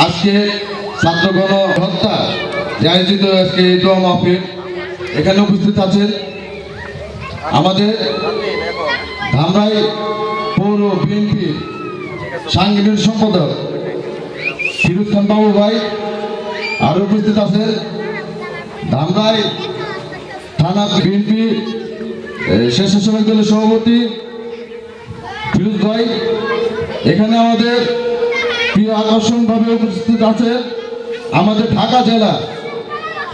আজকে ছাত্রগণ হত্যা যে আয়োজিত আজকে এই দোয়া মাহফিল, এখানে উপস্থিত আছেন আমাদের ধামরাই পৌর বিএনপি সাংগঠনিক সম্পাদক ফিরোজ খান বাবু ভাই, আর উপস্থিত আছেন ধামরাই থানা বিএনপি স্বেচ্ছাসেবক দলের সভাপতি ফিরোজ ভাই। এখানে আমাদের প্রিয় আকর্ষণভাবে উপস্থিত আছে আমাদের ঢাকা জেলা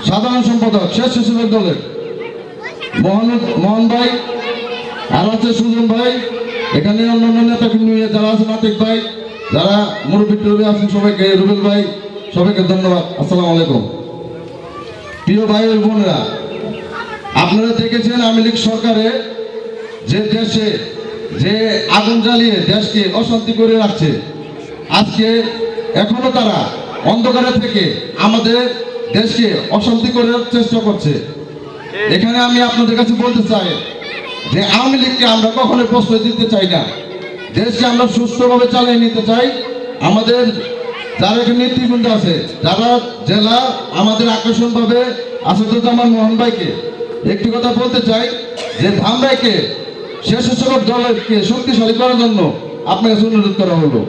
সাধারণ সম্পাদক স্বেচ্ছাসেবক দলের মোহন ভাই, আর আছে সুজন ভাই। এখানে অন্যান্য নেতাকর্মী যারা আছেন, আতিক ভাই, যারা মুরব্বী আছেন সবাইকে, রুবেল ভাই, সবাইকে ধন্যবাদ। আসসালামু আলাইকুম। প্রিয় ভাই ও বোনেরা, আপনারা দেখেছেন আওয়ামী লীগ সরকারে যে দেশে যে আগুন জ্বালিয়ে দেশকে অশান্তি করে রাখছে, আজকে এখনো তারা অন্ধকারে থেকে আমাদের দেশকে অশান্তি করার চেষ্টা করছে। এখানে আমি আপনাদের কাছে বলতে চাই যে আওয়ামী লীগকে আমরা কখনো প্রশ্রয় দিতে চাই না। দেশকে আমরা সুস্থভাবে চালিয়ে নিতে চাই। আমাদের যারা এখানে নেতৃবৃন্দ আছে, যারা জেলা আমাদের আকর্ষণভাবে আসাদুজ্জামান মোহন ভাইকে একটি কথা বলতে চাই যে ধামরাইকে স্বেচ্ছাসেবক দলকে শক্তিশালী করার জন্য আপনাকে অনুরোধ করা হলো।